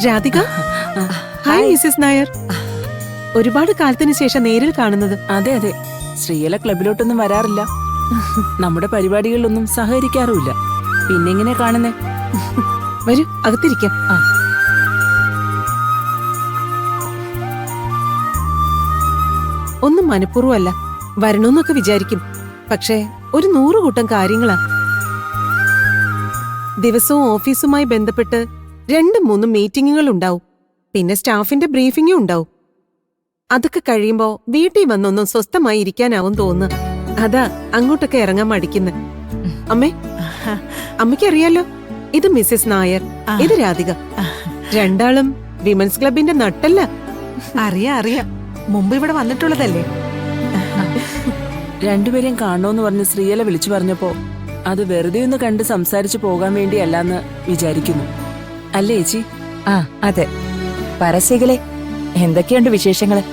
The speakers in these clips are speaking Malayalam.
രാധിക. Hi Mrs Nair. ഒരുപാട് കാലത്തിന് ശേഷം നേരിൽ കാണുന്നത്. അതെ അതെ, ശ്രീയല ക്ലബിലോട്ടൊന്നും വരാറില്ല, നമ്മുടെ പരിപാടികളിലൊന്നും സഹകരിക്കാറുമില്ല. പിന്നെങ്ങനെ കാണുന്നേ? വരൂ, അകത്തിരിക്കാം. ഒന്നും മനഃപൂർവ്വമല്ല, വരണമെന്നൊക്കെ വിചാരിക്കും. പക്ഷേ ഒരു 100 കൂട്ടം കാര്യങ്ങളാ. ദിവസവും ഓഫീസുമായി ബന്ധപ്പെട്ട് 2-3 മീറ്റിങ്ങുകൾ ഉണ്ടാവും. പിന്നെ സ്റ്റാഫിന്റെ ബ്രീഫിംഗും ഉണ്ടാവും. അതൊക്കെ കഴിയുമ്പോ വീട്ടിൽ വന്നൊന്നും സ്വസ്ഥമായി ഇരിക്കാനാവും തോന്നുന്നു. അതാ അങ്ങോട്ടൊക്കെ ഇറങ്ങാൻ മടിക്കുന്നെ. അമ്മേ, അമ്മയ്ക്കറിയാലോ, ഇത് മിസ്സസ് നായർ, ഇത് രാധിക. രണ്ടാളും വിമൻസ് ക്ലബിന്റെ നട്ടല്ല. അറിയാം, മുമ്പ് ഇവിടെ വന്നിട്ടുള്ളതല്ലേ. രണ്ടുപേരെയും കാണണോന്ന് പറഞ്ഞ് ശ്രീയല വിളിച്ചു പറഞ്ഞപ്പോ അത് വെറുതെ ഒന്ന് കണ്ട് സംസാരിച്ചു പോകാൻ വേണ്ടിയല്ലാന്ന് വിചാരിക്കുന്നു. അല്ലേ ചേച്ചി? അതെ. പരസ്യകളെ എന്തൊക്കെയുണ്ട് വിശേഷങ്ങള്?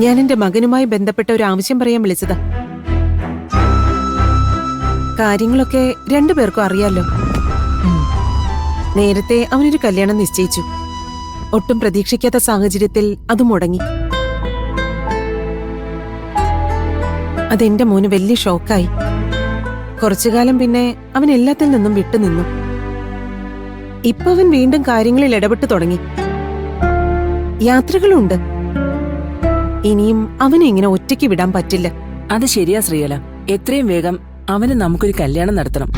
ഞാൻ എന്റെ മകനുമായി ബന്ധപ്പെട്ട ഒരു ആവശ്യം പറയാൻ വിളിച്ചതാ. കാര്യങ്ങളൊക്കെ രണ്ടുപേർക്കും അറിയാലോ. നേരത്തെ അവനൊരു കല്യാണം നിശ്ചയിച്ചു. ഒട്ടും പ്രതീക്ഷിക്കാത്ത സാഹചര്യത്തിൽ അത് മുടങ്ങി. അതെന്റെ മോന് വലിയ ഷോക്കായി. കുറച്ചുകാലം പിന്നെ അവൻ എല്ലാത്തിൽ നിന്നും വിട്ടുനിന്നു. ഇപ്പൊ അവൻ വീണ്ടും കാര്യങ്ങളിൽ ഇടപെട്ടു തുടങ്ങി. യാത്രകളുണ്ട്. ഇനിയും അവനെ ഇങ്ങനെ ഒറ്റയ്ക്ക് വിടാൻ പറ്റില്ല. അത് ശരിയാ ശ്രീയല, എത്രയും വേഗം അവന് നമുക്കൊരു കല്യാണം നടത്തണം.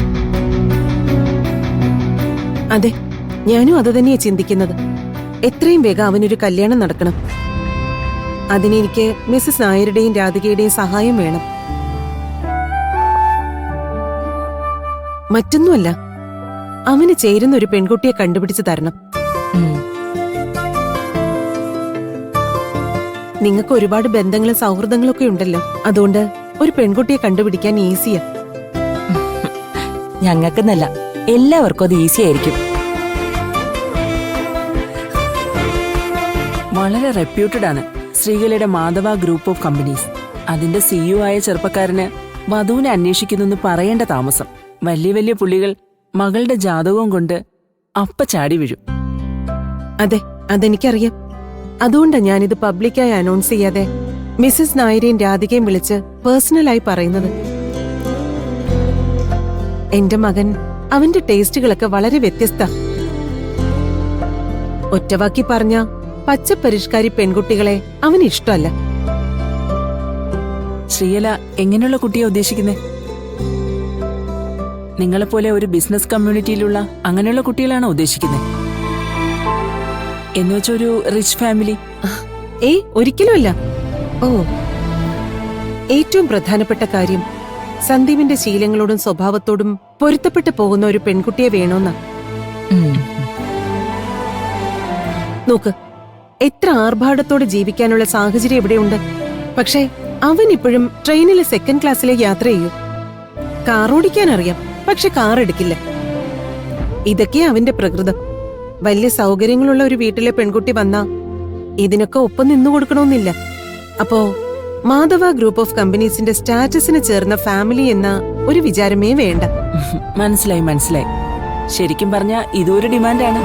അതെ, ഞാനും അത് തന്നെയാ ചിന്തിക്കുന്നത്. എത്രയും വേഗം അവനൊരു കല്യാണം നടക്കണം. അതിനെനിക്ക് മിസ്സസ് നായരുടെയും രാധികയുടെയും സഹായം വേണം. മറ്റൊന്നുമല്ല, അവന് ചേരുന്ന ഒരു പെൺകുട്ടിയെ കണ്ടുപിടിച്ചു തരണം. നിങ്ങൾക്ക് ഒരുപാട് ബന്ധങ്ങളും സൗഹൃദങ്ങളും ഒക്കെ ഉണ്ടല്ലോ. അതുകൊണ്ട് ഒരു പെൺകുട്ടിയെ കണ്ടുപിടിക്കാൻ ഈസിയാ. ഞങ്ങൾക്കെന്നല്ല, എല്ലാവർക്കും അത് ഈസി ആയിരിക്കും. വളരെ റെപ്യൂട്ടഡ് ആണ് ശ്രീകലയുടെ മാധവ ഗ്രൂപ്പ് ഓഫ് കമ്പനീസ്. അതിന്റെ സിഇഒ ആയ ചെറുപ്പക്കാരന് വധുവിനെ അന്വേഷിക്കുന്നെന്ന് പറയേണ്ട താമസം. വലിയ വലിയ പുള്ളികൾ മകളുടെ ജാതകവും കൊണ്ട് അപ്പ ചാടി വീഴും. അതെ, അതെനിക്കറിയാം. അതുകൊണ്ടാ ഞാനിത് പബ്ലിക്കായി അനൗൺസ് ചെയ്യാതെ മിസ്സസ് നായരെയും രാധികയും വിളിച്ച് പേഴ്സണലായി പറയുന്നത്. എന്റെ മകൻ, അവന്റെ ടേസ്റ്റുകളൊക്കെ വളരെ വ്യത്യസ്ത. ഒറ്റവാക്കി പറഞ്ഞ പച്ചപ്പരിഷ്കാരി പെൺകുട്ടികളെ അവന് ഇഷ്ടമല്ല. ശ്രീയല എങ്ങനെയുള്ള കുട്ടിയെ ഉദ്ദേശിക്കുന്നേ? നിങ്ങളെപ്പോലെ ഒരു ബിസിനസ് കമ്മ്യൂണിറ്റിയിലുള്ള അങ്ങനെയുള്ള കുട്ടികളാണോ ഉദ്ദേശിക്കുന്നത്? എന്നുവെച്ചൊരു റിച്ച് ഫാമിലി? ഒരിക്കലുമല്ല. ഓ, ഏറ്റവും പ്രധാനപ്പെട്ട കാര്യം സന്ദീപിന്റെ ശീലങ്ങളോടും സ്വഭാവത്തോടും പൊരുത്തപ്പെട്ടു പോകുന്ന ഒരു പെൺകുട്ടിയെ വേണോന്നാ. നോക്ക്, എത്ര ആർഭാടത്തോടെ ജീവിക്കാനുള്ള സാഹചര്യം ഇവിടെയുണ്ട്. പക്ഷേ അവൻ ഇപ്പോഴും ട്രെയിനിലെ 2nd ക്ലാസ്സിലേക്ക് യാത്ര ചെയ്യൂ. കാർ ഓടിക്കാൻ അറിയാം, പക്ഷെ കാർ എടുക്കില്ല. ഇതൊക്കെയാ അവന്റെ പ്രകൃതം. വലിയ സൗകര്യങ്ങളുള്ള ഒരു വീട്ടിലെ പെൺകുട്ടി വന്നാ ഇതിനൊക്കെ ഒപ്പം നിന്നു കൊടുക്കണമെന്നില്ല. അപ്പോ മാധവ ഗ്രൂപ്പ് ഓഫ് കമ്പനീസിന്റെ സ്റ്റാറ്റസിന് ചേർന്ന ഫാമിലി എന്ന ഒരു വിചാരമേ വേണ്ട. മനസ്സിലായി. ശരിക്കും പറഞ്ഞ ഇതൊരു ഡിമാൻഡാണ്.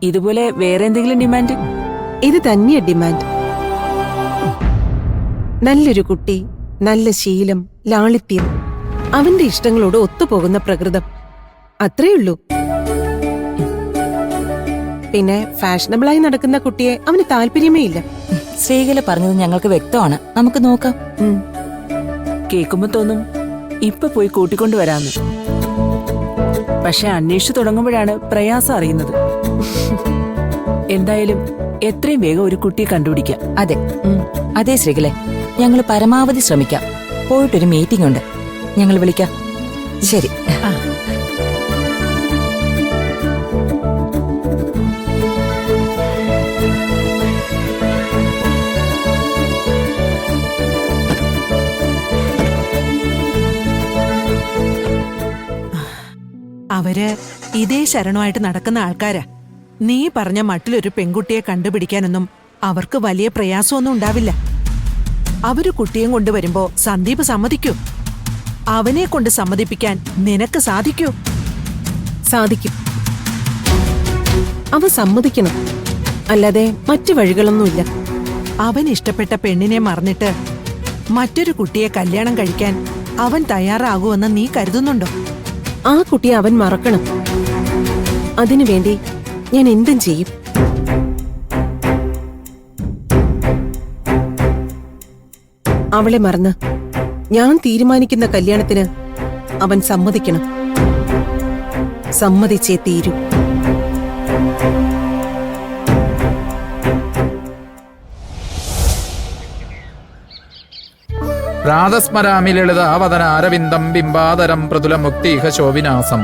ഇതുപോലെ വേറെ എന്തെങ്കിലും ഡിമാൻഡ്? ഇത് തന്നെയാ ഡിമാൻഡ്. നല്ലൊരു കുട്ടി, നല്ല ശീലം, ലാളിത്യം, അവന്റെ ഇഷ്ടങ്ങളോട് ഒത്തുപോകുന്ന പ്രകൃതം, അത്രയുള്ളൂ. പിന്നെ ഫാഷനബിളായി നടക്കുന്ന കുട്ടിയെ അവന് താല്പര്യമേ ഇല്ല. ശ്രീകല പറഞ്ഞത് ഞങ്ങൾക്ക് വ്യക്തമാണ്. നമുക്ക് നോക്കാം. കേൾക്കുമ്പോ തോന്നും ഇപ്പൊ പോയി കൂട്ടിക്കൊണ്ടുവരാന്ന്. പക്ഷെ അന്വേഷിച്ചു തുടങ്ങുമ്പോഴാണ് പ്രയാസം അറിയുന്നത്. എന്തായാലും എത്രയും വേഗം ഒരു കുട്ടിയെ കണ്ടുപിടിക്കാം. അതെ ശ്രീകലെ, ഞങ്ങൾ പരമാവധി ശ്രമിക്കാം. പോയിട്ടൊരു മീറ്റിംഗ് ഉണ്ട്, ഞങ്ങൾ വിളിക്കാം. ശരി. അവര് ഇതേ ശരണമായിട്ട് നടക്കുന്ന ആൾക്കാരാ. നീ പറഞ്ഞ മട്ടിലൊരു പെൺകുട്ടിയെ കണ്ടുപിടിക്കാനൊന്നും അവർക്ക് വലിയ പ്രയാസമൊന്നും ഉണ്ടാവില്ല. അവര് കുട്ടിയും കൊണ്ടുവരുമ്പോ സന്ദീപ് സമ്മതിക്കൂ? അവനെ കൊണ്ട് സമ്മതിപ്പിക്കാൻ നിനക്ക് സാധിക്കൂ? സാധിക്കും. അവ സമ്മതിക്കണം. അല്ലാതെ മറ്റു വഴികളൊന്നുമില്ല. അവൻ ഇഷ്ടപ്പെട്ട പെണ്ണിനെ മറന്നിട്ട് മറ്റൊരു കുട്ടിയെ കല്യാണം കഴിക്കാൻ അവൻ തയ്യാറാകുമെന്ന് നീ കരുതുന്നുണ്ടോ? ആ കുട്ടിയെ അവൻ മറക്കണം. അതിനുവേണ്ടി ഞാൻ എന്തും ചെയ്യും. അവളെ മറന്ന് ഞാൻ തീരുമാനിക്കുന്ന കല്യാണത്തിന് അവൻ സമ്മതിക്കണം. സമ്മതിച്ചേ തീരൂ. പ്രാതസ്മരാമി ലളിതാവതന അരവിന്ദം ബിംബാതരം പ്രതുലമുക്തിഹ ശോഭിനാസം.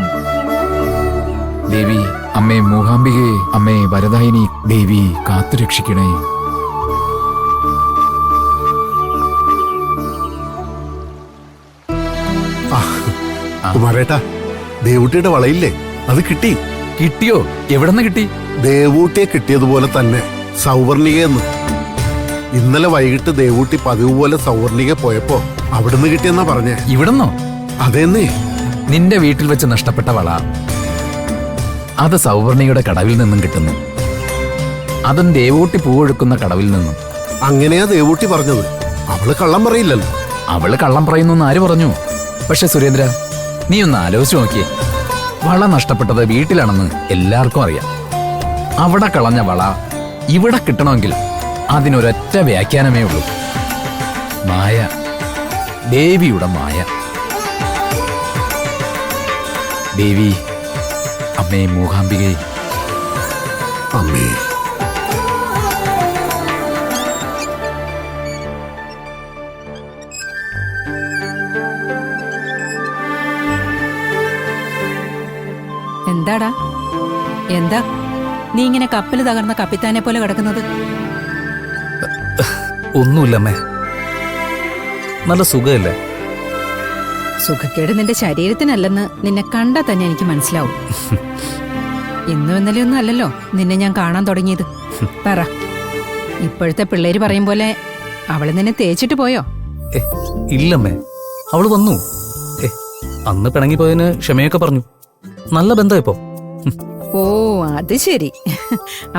ദേവി അമ്മേ മൂകാംബികേ, അമ്മേ വരദായിനി ദേവി കാത്തുരക്ഷിക്കണേ. കുമാരേട്ടാ, ദേവൂട്ടിയുടെ വളയില്ലേ, അത് കിട്ടി. കിട്ടിയോ? എവിടെന്ന് കിട്ടി? ദേവൂട്ടിയെ കിട്ടിയതുപോലെ തന്നെ സൗവർണികയെന്ന്. ഇന്നലെ വൈകിട്ട് ദേവൂട്ടി പതിവ് പോലെ സൗവർണിക പോയപ്പോ അവിടുന്ന് കിട്ടിയെന്നാ പറഞ്ഞേ. ഇവിടെന്നോ? അതേന്നേ. നിന്റെ വീട്ടിൽ വെച്ച് നഷ്ടപ്പെട്ട വള അത് സൗവർണിയുടെ കടവിൽ നിന്നും കിട്ടുന്നു. അതും ദേവൂട്ടി പൂവൊഴുക്കുന്ന കടവിൽ നിന്നും. അങ്ങനെയാ ദേവൂട്ടി പറഞ്ഞത്. അവള് കള്ളം പറയില്ലല്ലോ. അവള് കള്ളം പറയുന്നു ആര് പറഞ്ഞു? പക്ഷെ സുരേന്ദ്ര, നീ ഒന്ന് ആലോചിച്ചു നോക്കിയേ. വള നഷ്ടപ്പെട്ടത് വീട്ടിലാണെന്ന് എല്ലാവർക്കും അറിയാം. അവിടെ കളഞ്ഞ വള ഇവിടെ കിട്ടണമെങ്കിൽ അതിനൊരൊറ്റ വ്യാഖ്യാനമേ ഉള്ളൂ. മായ. ദേവിയുടെ മായ. ദേവി അമ്മേ മൂകാംബികേ. അമ്മേ. എന്താടാ? എന്താ നീ ഇങ്ങനെ കപ്പല് തകർന്ന കപ്പിത്താനെ പോലെ കിടക്കുന്നത്? ഒന്നുമില്ലമ്മേ, നല്ല സുഖമല്ലേ? സുഖക്കേട് നിന്റെ ശരീരത്തിനല്ലെന്ന് നിന്നെ കണ്ടാ തന്നെ എനിക്ക് മനസ്സിലാവും. ഇന്നും ഇന്നലെയൊന്നും അല്ലല്ലോ നിന്നെ ഞാൻ കാണാൻ തുടങ്ങിയത്. പറ, ഇപ്പോഴത്തെ പിള്ളേര് പറയും പോലെ അവള് നിന്നെ തേച്ചിട്ട് പോയോ? ഇല്ലമ്മേ, അവള് വന്നു. അന്ന് പിണങ്ങിപ്പോയതിന് ക്ഷമയൊക്കെ പറഞ്ഞു. നല്ല ബന്ധം ഇപ്പോ. ഓ, അത് ശരി.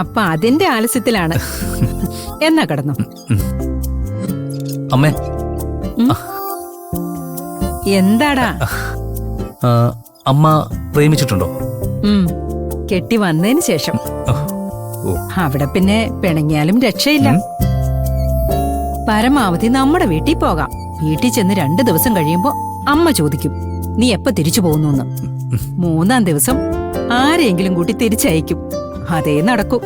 അപ്പൊ അതിന്റെ ആലസ്യത്തിലാണ്. എന്നാ കിടന്നു. അമ്മേ, എന്താടാ? അമ്മ പ്രേമിച്ചിട്ടുണ്ടോ? കെട്ടി വന്നതിന് ശേഷം. ഓ. അവിടെ പിന്നെ പിണങ്ങിയാലും രക്ഷയില്ല. പരമാവധി നമ്മുടെ വീട്ടിൽ പോകാം. വീട്ടിൽ ചെന്ന് 2 ദിവസം കഴിയുമ്പോ അമ്മ ചോദിക്കും നീ എപ്പോ തിരിച്ചു പോകുന്നു. 3-ാം ദിവസം ആരെയെങ്കിലും കൂട്ടി തിരിച്ചയക്കും. അതേ നടക്കൂ.